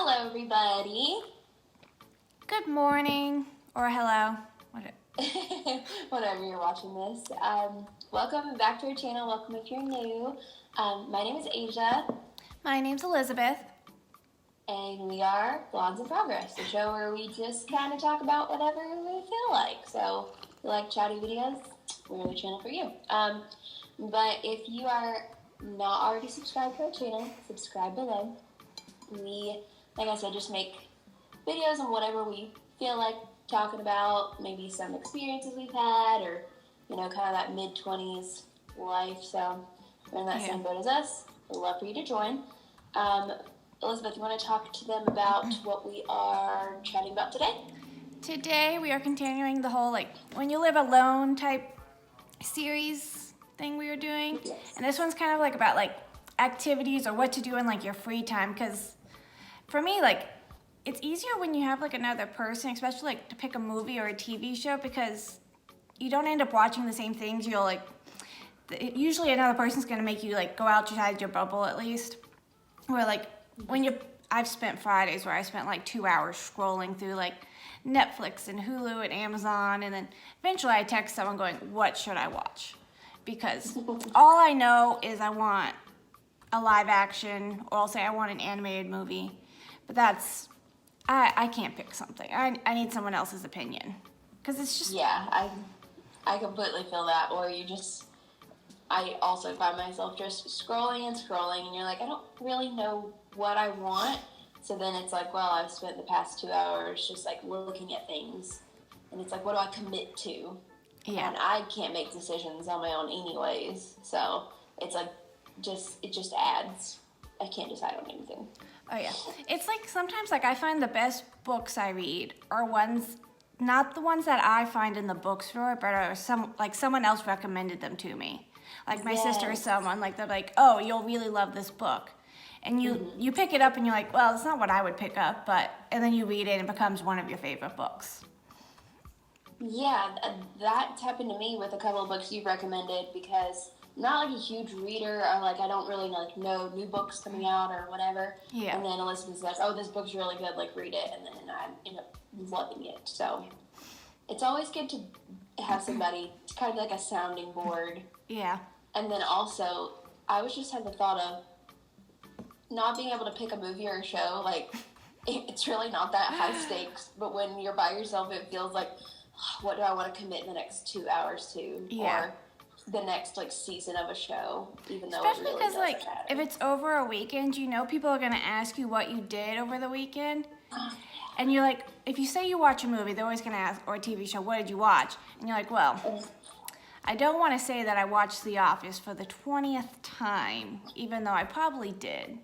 Hello, everybody. Good morning, or hello. Whenever you're watching this. Welcome back to our channel. Welcome if you're new. My name is Asia. My name's Elizabeth. And we are Blogs in Progress, the show where we just kind of talk about whatever we feel like. So if you like chatty videos, we're the channel for you. But if you are not already subscribed to our channel, subscribe below. We, like I said, just make videos on whatever we feel like talking about, maybe some experiences we've had, or, kind of that mid-20s life. So if you're in that same boat as us, we'd love for you to join. Elizabeth, you want to talk to them about what we are chatting about today? Today we are continuing the whole, when you live alone type series thing we were doing. Yes. And this one's kind of about activities or what to do in your free time, because for me, it's easier when you have another person, especially to pick a movie or a TV show, because you don't end up watching the same things. You'll usually another person's gonna make you go outside your bubble at least. Or I've spent Fridays where I spent 2 hours scrolling through Netflix and Hulu and Amazon, and then eventually I text someone going, what should I watch? Because all I know is I want a live action, or I'll say I want an animated movie, but I can't pick something. I need someone else's opinion, because it's just... Yeah, I completely feel that. Or I also find myself just scrolling, and you're I don't really know what I want. So then it's I've spent the past 2 hours just looking at things, and it's what do I commit to? Yeah. And I can't make decisions on my own anyways. So it's it just adds. I can't decide on anything. Oh yeah. It's sometimes I find the best books I read are ones, not the ones that I find in the bookstore, but are someone else recommended them to me. My sister or someone, they're oh, you'll really love this book. And you pick it up and you're well, it's not what I would pick up, and then you read it and it becomes one of your favorite books. Yeah, that's happened to me with a couple of books you've recommended, because I'm not a huge reader, or I don't really know new books coming out or whatever. Yeah. And then Elizabeth says, oh, this book's really good, read it, and then I end up loving it. So it's always good to have somebody, it's kind of a sounding board. Yeah. And then also, I always just had the thought of not being able to pick a movie or a show. It's really not that high stakes, but when you're by yourself, it feels what do I want to commit the next 2 hours to? Yeah. Or the next season of a show, even though especially it really because doesn't matter. if it's over a weekend, people are going to ask you what you did over the weekend. And you're if you say you watch a movie, they're always going to ask, or a TV show, what did you watch? And you're well, I don't want to say that I watched The Office for the 20th time, even though I probably did.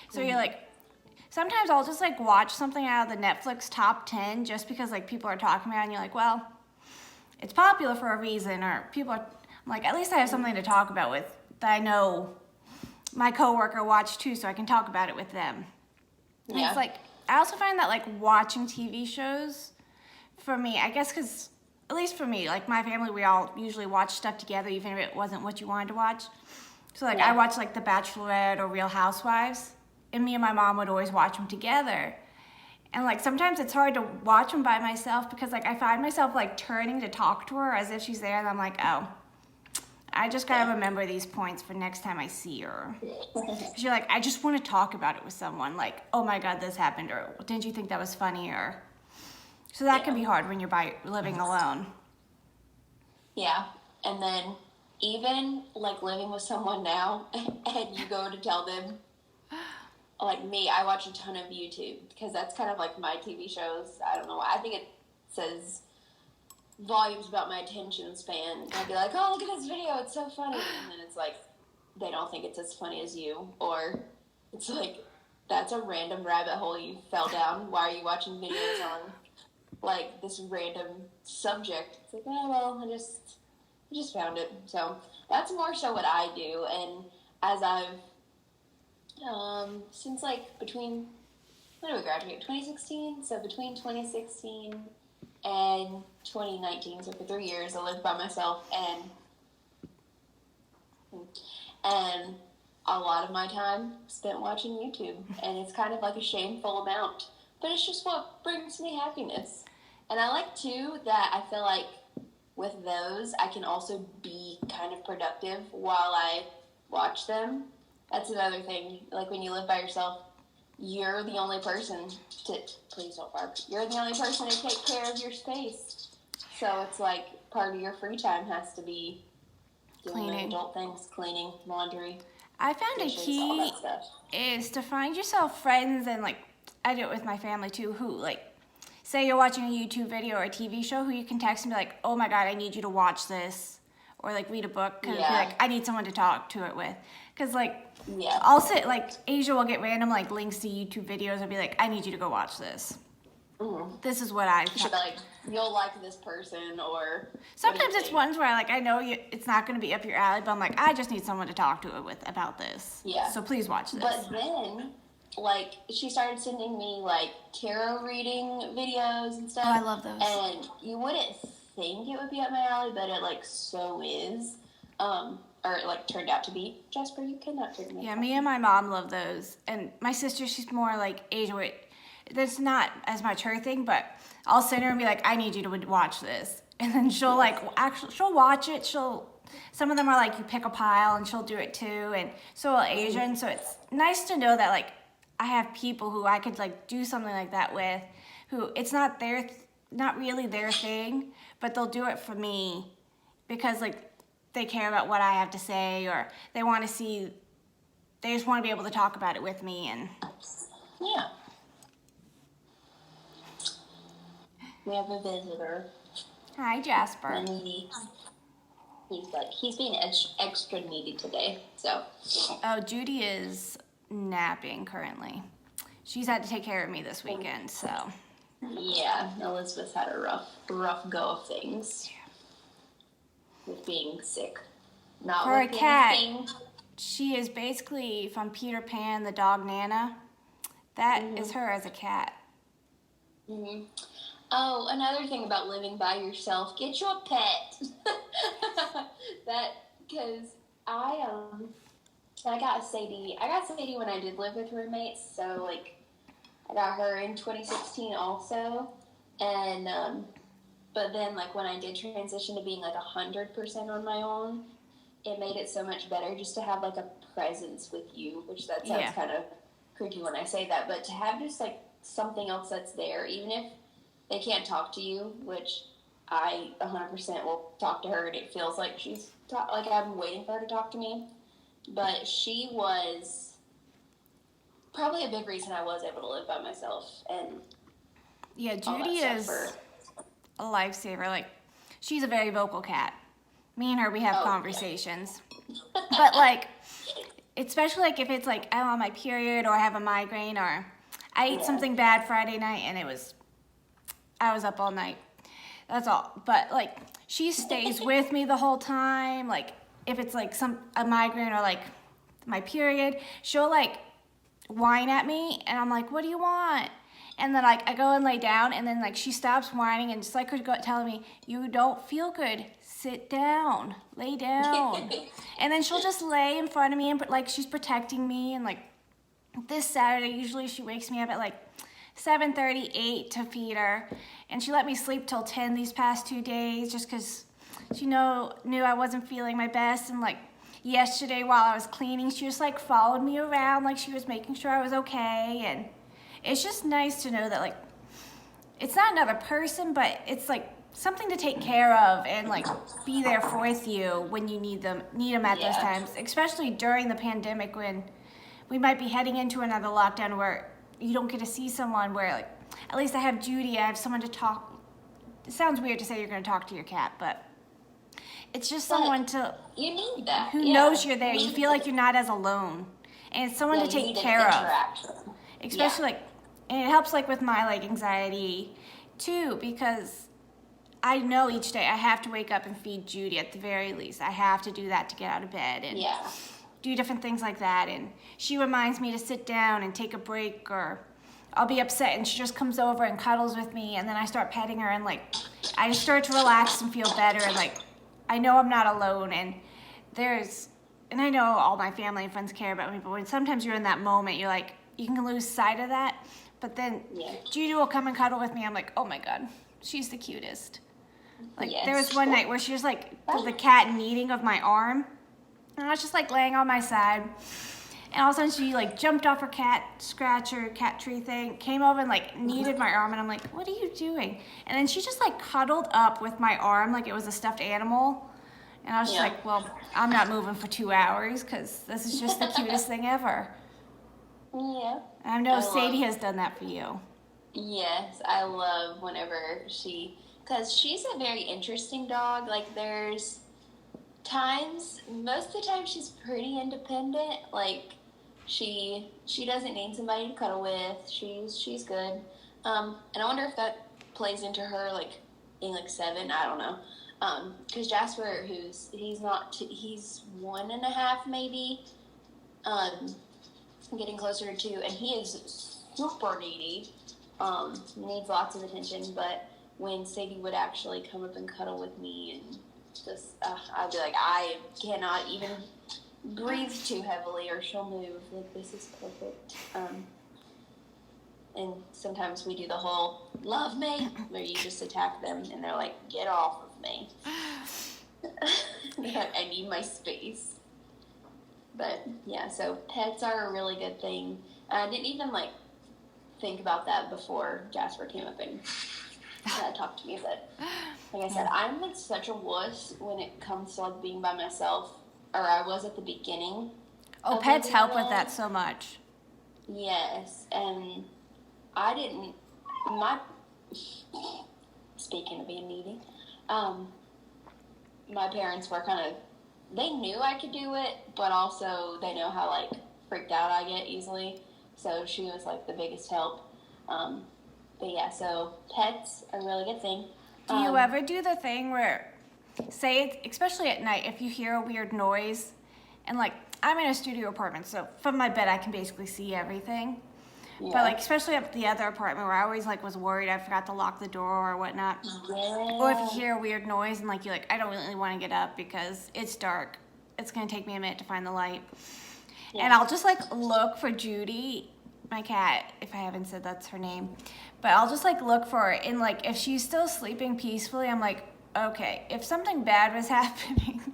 So you're sometimes I'll just watch something out of the Netflix top 10 just because people are talking about it, and you're well, it's popular for a reason, or people are... I'm at least I have something to talk about with that I know my coworker watched too, so I can talk about it with them. Yeah. And it's I also find that watching TV shows, for me, I guess because, at least for me, my family, we all usually watch stuff together, even if it wasn't what you wanted to watch. So I watch The Bachelorette or Real Housewives, and me and my mom would always watch them together. And sometimes it's hard to watch them by myself, because I find myself turning to talk to her as if she's there, and I'm oh, I just gotta remember these points for next time I see her. Because you're I just want to talk about it with someone. Oh my God, this happened, or didn't you think that was funny? Or so that can be hard when you're living alone. Yeah, and then even living with someone now, and you go to tell them, me, I watch a ton of YouTube, because that's kind of my TV shows. I don't know why. I think it says volumes about my attention span. I'd be oh, look at this video, it's so funny, and then it's they don't think it's as funny as you, or it's that's a random rabbit hole you fell down. Why are you watching videos on this random subject? It's oh well, I just found it. So that's more so what I do. And as I've since between, when did we graduate? 2016. So between 2016 and 2019, so for 3 years, I lived by myself, and a lot of my time spent watching YouTube, and it's kind of like a shameful amount, but it's just what brings me happiness. And I like too that I feel like with those I can also be kind of productive while I watch them. That's another thing. Like when you live by yourself, you're the only person to please don't bark. You're the only person to take care of your space. So it's like part of your free time has to be doing Cleaning. adult things, cleaning, laundry, I found a dishes, all key that stuff. is to find yourself friends, and like I do it with my family too, who like say you're watching a YouTube video or a TV show, who you can text and be like, oh my god, I need you to watch this, or like read a book, because Yeah. like I need someone to talk to it with, because like Yeah. I'll sit like Asia will get random like links to YouTube videos and be like, I need you to go watch this. Mm-hmm. This is what I She'll be like, you'll like this person, or sometimes what do you it's think? ones where I know it's not going to be up your alley, but I'm like, I just need someone to talk to it with about this. Yeah. So please watch this. But then, like, she started sending me like tarot reading videos and stuff. Oh, I love those. And you wouldn't think it would be up my alley, but it like so is. Or it like turned out to be. Jasper, you cannot turn me. Yeah, me and my mom love those. And my sister, she's more like Asia. That's not as much her thing, but I'll send her and be like, I need you to watch this. And then she'll like, actually, she'll watch it. Some of them are like, you pick a pile and she'll do it too. And so will Asia. And so it's nice to know that like, I have people who I could like do something like that with, who it's not not really their thing, but they'll do it for me because like, they care about what I have to say, or they just want to be able to talk about it with me. And Yeah. We have a visitor. hi, Jasper. And he's being extra needy today. So Oh, Judy is napping currently. She's had to take care of me this weekend, so yeah, Elizabeth had a rough go of things with being sick. Not For a with cat. anything. she is basically from Peter Pan, the dog Nana. That is her as a cat. Mm-hmm. Oh, another thing about living by yourself, get you a pet. Because I got Sadie. I got Sadie when I did live with roommates, so like I got her in 2016 also, and but then like when I did transition to being like 100% on my own, it made it so much better just to have like a presence with you, which that sounds Yeah. kind of creepy when I say that, but to have just like something else that's there, even if they can't talk to you, which I 100% will talk to her, and it feels like like I'm waiting for her to talk to me. But she was probably a big reason I was able to live by myself, and Yeah, all that Judy stuff is for- a lifesaver. Like, she's a very vocal cat. Me and her, we have Oh, yeah. conversations. But like, especially like if it's like I'm on my period or I have a migraine or I ate Yeah. something bad Friday night and I was up all night. That's all. But like, she stays with me the whole time. Like, if it's like a migraine or like my period, she'll like whine at me and I'm like, what do you want? And then like I go and lay down and then like she stops whining and just like her telling me, you don't feel good, sit down, lay down. And then she'll just lay in front of me and like she's protecting me. And like this Saturday, usually she wakes me up at like 7:30, 8 to feed her, and she let me sleep till 10 these past 2 days just because she knew I wasn't feeling my best. And like yesterday while I was cleaning, she just like followed me around like she was making sure I was okay. And it's just nice to know that like it's not another person, but it's like something to take care of and like be there with you when you need them at those Yeah. times, especially during the pandemic when we might be heading into another lockdown where you don't get to see someone. Where like at least I have Judy, I have someone to talk. It sounds weird to say you're going to talk to your cat, but it's just But someone to you need that. who Yeah. knows you're there. You feel like you're not as alone, and it's someone Yeah, to you take need an care of. interaction. Especially like, and it helps like with my like anxiety too, because I know each day I have to wake up and feed Judy at the very least. I have to do that to get out of bed and Yeah. do different things like that. And she reminds me to sit down and take a break, or I'll be upset and she just comes over and cuddles with me, and then I start petting her and like I just start to relax and feel better, and like I know I'm not alone. And there's and I know all my family and friends care about me, but when sometimes you're in that moment, you're like, you can lose sight of that. But then Yeah. Judy will come and cuddle with me. I'm like, oh my God, she's the cutest. Like Yes. there was one night where she was like did the cat kneading of my arm, and I was just like laying on my side, and all of a sudden she like jumped off her cat scratcher, cat tree thing, came over and like kneaded my arm, and I'm like, what are you doing? And then she just like cuddled up with my arm like it was a stuffed animal, and I was just Yeah. like, well, I'm not moving for 2 hours because this is just the cutest thing ever. Yeah. And I know I Sadie love- has done that for you. Yes, I love whenever because she's a very interesting dog. Like, there's times, most of the time, she's pretty independent. Like, she doesn't need somebody to cuddle with. She's good. And I wonder if that plays into her like being like 7. I don't know. Because Jasper, he's 1.5 maybe. Getting closer to 2, and he is super needy. Needs lots of attention, but when Sadie would actually come up and cuddle with me and just, I'd be like, I cannot even breathe too heavily or she'll move. Like, this is perfect. And sometimes we do the whole love me, where you just attack them and they're like, get off of me. They're like, I need my space. But yeah, so pets are a really good thing. I didn't even like think about that before Jasper came up and talked to me. But like I said, I'm like such a wuss when it comes to like being by myself, or I was at the beginning. Oh, of pets living help with alone. that so much. Yes, and I didn't. Speaking of being needy, my parents were kind of. They knew I could do it, but also they know how like freaked out I get easily. So she was like the biggest help. But yeah, so pets are a really good thing. Do you ever do the thing where, say, especially at night, if you hear a weird noise, and like, I'm in a studio apartment, so from my bed I can basically see everything. Yeah. But like, especially at the other apartment where I always like was worried I forgot to lock the door or whatnot. Yeah. Or if you hear a weird noise and like you're like, I don't really want to get up because it's dark. It's gonna take me a minute to find the light. Yeah. And I'll just like look for Judy, my cat, if I haven't said that's her name. But I'll just like look for her, and like if she's still sleeping peacefully, I'm like, okay, if something bad was happening,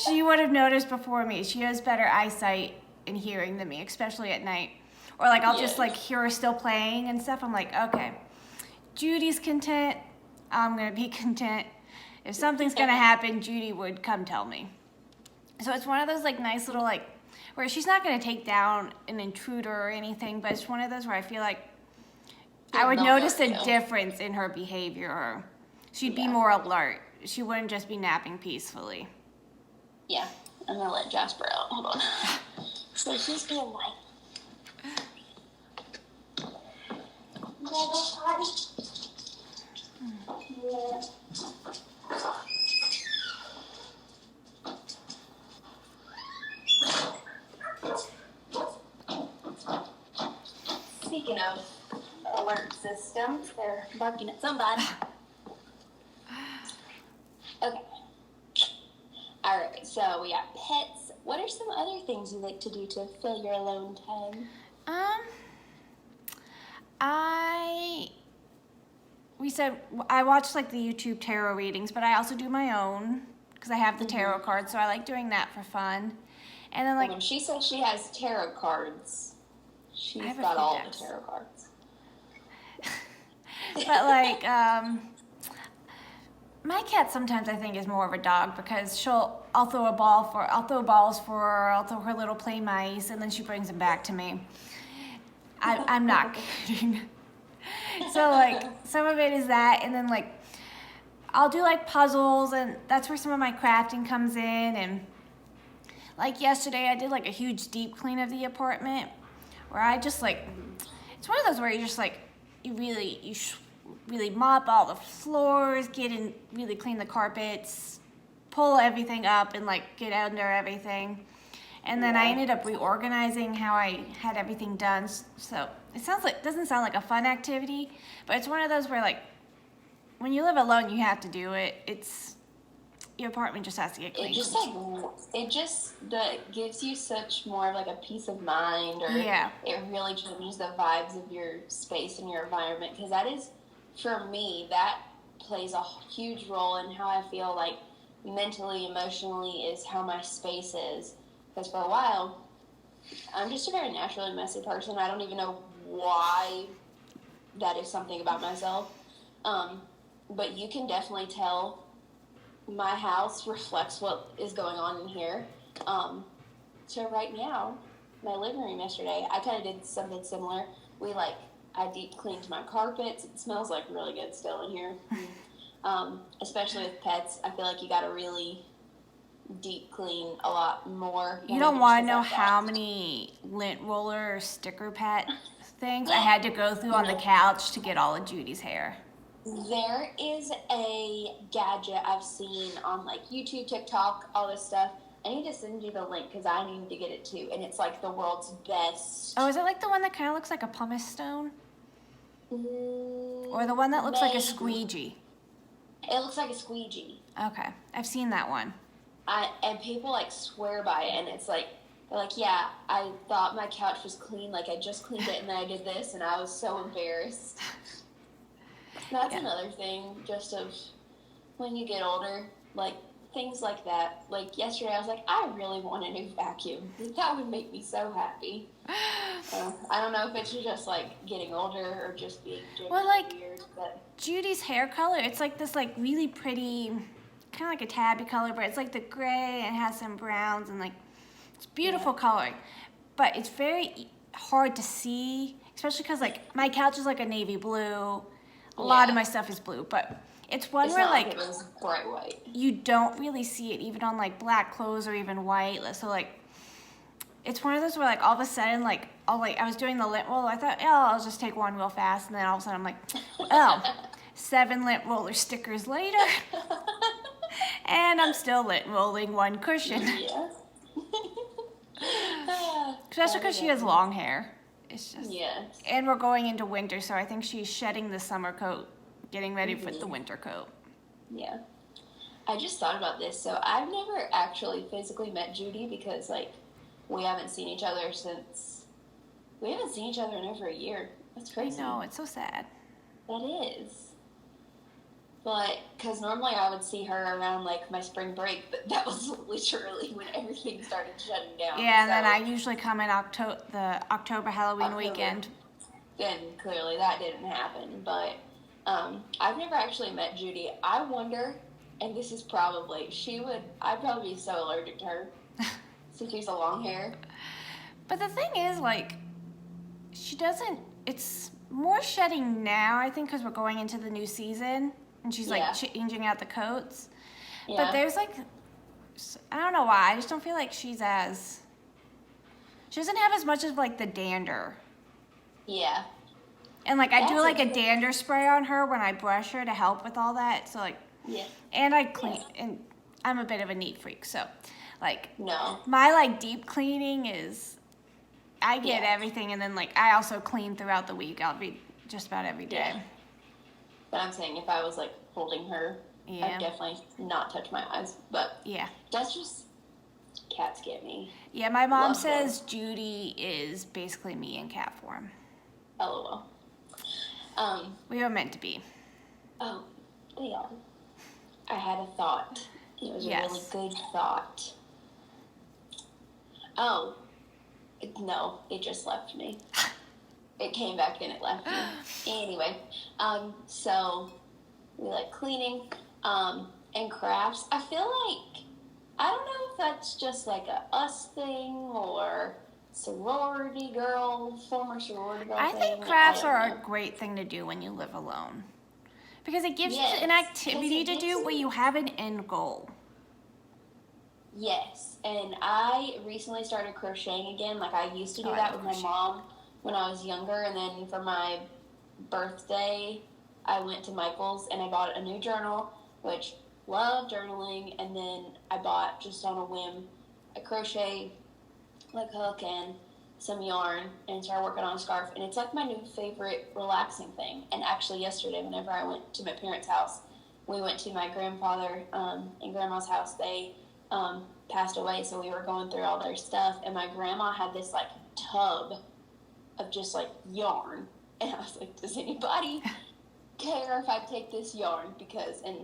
she would have noticed before me. She has better eyesight and hearing than me, especially at night. Or like I'll just Yeah. like hear her still playing and stuff. I'm like, okay, Judy's content. I'm gonna be content. If something's gonna happen, Judy would come tell me. So it's one of those like nice little like where she's not gonna take down an intruder or anything, but it's one of those where I feel like I would They'll notice a know. difference in her behavior. Or she'd be Yeah. more alert. She wouldn't just be napping peacefully. Yeah, I'm gonna let Jasper out. Hold on. So she's being like. Yeah. Speaking of alert systems, they're barking at somebody. Okay. All right. So we got pets. What are some other things you like to do to fill your alone time? I watch like the YouTube tarot readings, but I also do my own because I have the tarot cards, so I like doing that for fun. And then like When she says she has tarot cards, she's have a got few all decks. the tarot cards. but like my cat sometimes I think is more of a dog because I'll throw balls for her, I'll throw her little play mice, and then she brings them back to me. I'm not kidding. So like some of it is that, and then like I'll do like puzzles, and that's where some of my crafting comes in. And like yesterday I did like a huge deep clean of the apartment where I just like, it's one of those where you just like you really mop all the floors, get in, really clean the carpets, pull everything up and like get under everything. And then I ended up reorganizing how I had everything done. So it doesn't sound like a fun activity, but it's one of those where like when you live alone, you have to do it. your apartment just has to get cleaned. It just that gives you such more of like a peace of mind, or Yeah. it really changes the vibes of your space and your environment, because that is, for me, that plays a huge role in how I feel like mentally, emotionally, is how my space is. Because for a while, I'm just a very naturally messy person. I don't even know why that is something about myself. But you can definitely tell my house reflects what is going on in here. So right now, my living room yesterday, I kind of did something similar. I deep cleaned my carpets. It smells like really good still in here. Especially with pets, I feel like you got to really deep clean a lot more. You don't want to know how many lint roller or sticker pet things I had to go through on the couch to get all of Judy's hair. There is a gadget I've seen on like YouTube, TikTok, all this stuff. I need to send you the link because I need to get it too. And it's like the world's best. Oh, is it like the one that kind of looks like a pumice stone? Or the one that looks like a squeegee? It looks like a squeegee. Okay, I've seen that one. And people like swear by it, and it's like, they're like, yeah, I thought my couch was clean, like I just cleaned it, and then I did this, and I was so embarrassed. That's another thing, just of when you get older, like things like that. Like yesterday, I was like, I really want a new vacuum. That would make me so happy. I don't know if it's just like getting older or just being weird, but Judy's hair color, it's like this like really pretty, kind of like a tabby color, but it's like the gray and it has some browns and like it's beautiful coloring, but it's very hard to see, especially because like my couch is like a navy blue. A lot of my stuff is blue, but it's one where like it was bright white. You don't really see it even on like black clothes or even white. So like it's one of those where like all of a sudden like I was doing the lint roll. I thought, I'll just take one real fast, and then all of a sudden I'm like, 7 lint roller stickers later, and I'm still lint rolling one cushion. Yeah. Especially because she has long hair. It's just Yes. And we're going into winter, so I think she's shedding the summer coat, getting ready for the winter coat. Yeah. I just thought about this. So I've never actually physically met Judy because like we haven't seen each other in over a year. That's crazy. I know, it's so sad. That is. But, because normally I would see her around, like, my spring break, but that was literally when everything started shutting down. Yeah, and then I usually come in the October Halloween weekend. Then, clearly, that didn't happen. But, I've never actually met Judy. I wonder, and this is probably, I'd probably be so allergic to her, since she's a long hair. But the thing is, like, it's more shedding now, I think, because we're going into the new season. And she's like changing out the coats. Yeah. But there's like, I don't know why. I just don't feel like she doesn't have as much of like the dander. Yeah. And like I do like a dander spray on her when I brush her to help with all that. So like, and I clean, and I'm a bit of a neat freak. So like, my like deep cleaning is, I get everything. And then like, I also clean throughout the week. I'll be just about every day. Yeah. But I'm saying if I was like holding her, I'd definitely not touch my eyes. But that's just, cats get me. Yeah, my mom says Judy is basically me in cat form. LOL. We were meant to be. Oh, they are. I had a thought. It was a really good thought. Oh, no, it just left me. It came back and it left me. Anyway, so we like cleaning, and crafts. I feel like, I don't know if that's just like a us thing or former sorority girl thing. I think crafts are a great thing to do when you live alone. Because it gives you an activity to do where you have an end goal. Yes, and I recently started crocheting again. Like I used to do that with my mom when I was younger, and then for my birthday, I went to Michael's and I bought a new journal, which love journaling, and then I bought, just on a whim, a crochet like hook and some yarn, and started working on a scarf, and it's like my new favorite relaxing thing. And actually yesterday, whenever I went to my parents' house, we went to my grandfather and grandma's house. They passed away, so we were going through all their stuff, and my grandma had this like tub of just like yarn, and I was like, does anybody care if I take this yarn? Because, and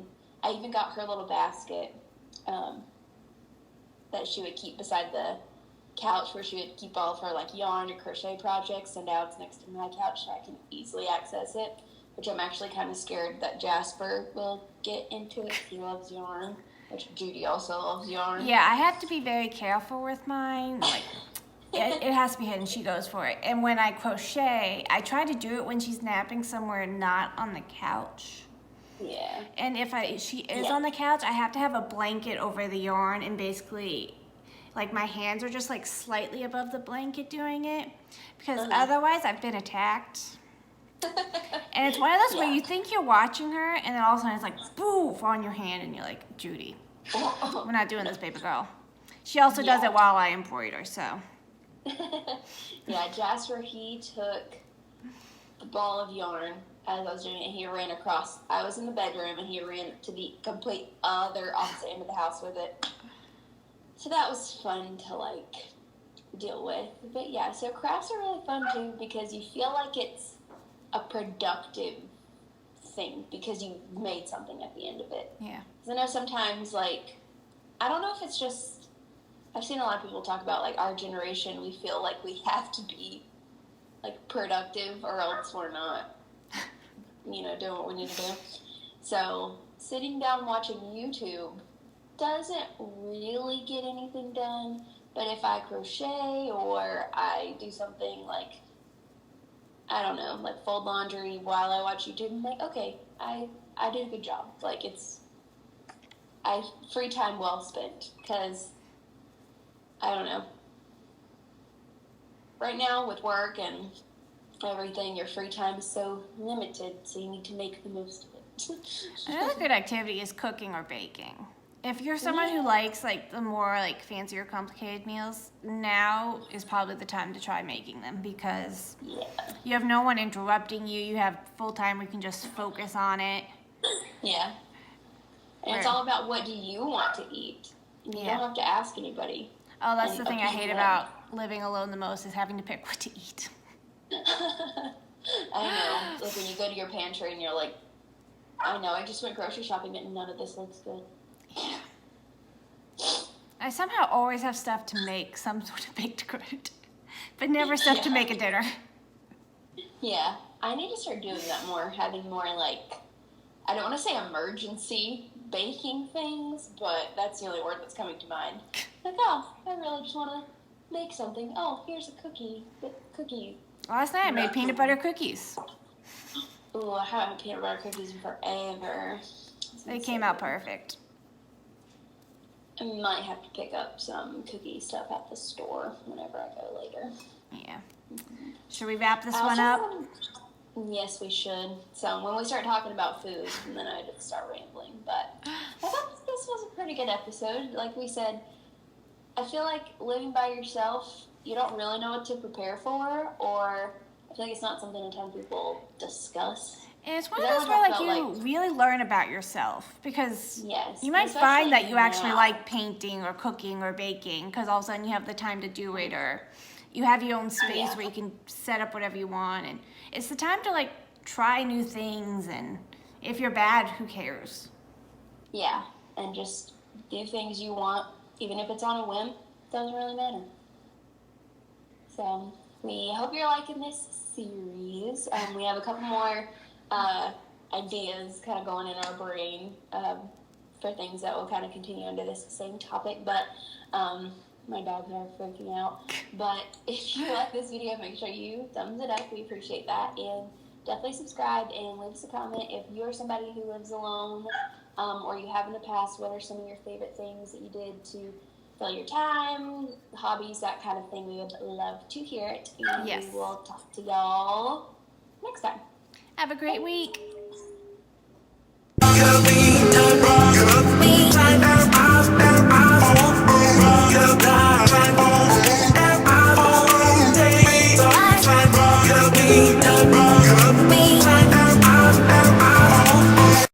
I even got her little basket that she would keep beside the couch, where she would keep all of her like yarn or crochet projects, and now it's next to my couch so I can easily access it, which I'm actually kind of scared that Jasper will get into it. He loves yarn, which Judy also loves yarn. Yeah, I have to be very careful with mine. Like, it has to be hidden. She goes for it. And when I crochet, I try to do it when she's napping somewhere not on the couch. Yeah. And if she is on the couch, I have to have a blanket over the yarn, and basically, like, my hands are just like slightly above the blanket doing it, because otherwise I've been attacked. And it's one of those where you think you're watching her, and then all of a sudden it's like boof on your hand, and you're like, Judy, we're not doing this, baby girl. She also does it while I embroider, so. Yeah, Jasper, he took the ball of yarn as I was doing it, and he ran across. I was in the bedroom, and he ran to the complete other opposite end of the house with it. So that was fun to like deal with. But yeah, so crafts are really fun too, because you feel like it's a productive thing because you made something at the end of it. Yeah. Because I know sometimes, like, I don't know if it's just, I've seen a lot of people talk about, like, our generation, we feel like we have to be, like, productive or else we're not, you know, doing what we need to do. So sitting down watching YouTube doesn't really get anything done, but if I crochet or I do something like, I don't know, like fold laundry while I watch YouTube, I'm like, okay, I did a good job. Like, it's free time well spent, because I don't know, right now with work and everything, your free time is so limited, so you need to make the most of it. Another good activity is cooking or baking. If you're someone who likes like the more like fancier, complicated meals, now is probably the time to try making them, because you have no one interrupting you. You have full time where you can just focus on it. Yeah. And it's all about what do you want to eat. You don't have to ask anybody. Oh, that's the thing I hate about living alone the most, is having to pick what to eat. I know. Like when you go to your pantry and you're like, I know, I just went grocery shopping and none of this looks good. Yeah. I somehow always have stuff to make some sort of baked good, but never stuff to make a dinner. Yeah, I need to start doing that more, having more like, I don't want to say emergency baking things, but that's the only word that's coming to mind. Like, oh, I really just want to make something. Oh, here's a cookie. Last night I made peanut butter cookies. Ooh, I haven't had peanut butter cookies in forever. They came out perfect. I might have to pick up some cookie stuff at the store whenever I go later. Yeah. Should we wrap this one up? Yes, we should. So when we start talking about food, and then I just start rambling. But I thought this was a pretty good episode. Like we said, I feel like living by yourself, you don't really know what to prepare for, or I feel like it's not something a ton of people discuss. And it's one of those where like you really learn about yourself, because you might find that you actually like painting or cooking or baking, because all of a sudden you have the time to do it, or you have your own space where you can set up whatever you want, and it's the time to like try new things, and if you're bad, who cares? Yeah, and just do things you want, even if it's on a whim, doesn't really matter. So we hope you're liking this series. We have a couple more ideas kind of going in our brain for things that will kind of continue under this same topic, but my dogs are freaking out. But if you like this video, make sure you thumbs it up. We appreciate that, and definitely subscribe and leave us a comment. If you're somebody who lives alone, or you have in the past, what are some of your favorite things that you did to fill your time, hobbies, that kind of thing? We would love to hear it, and we will talk to y'all next time. Have a great week.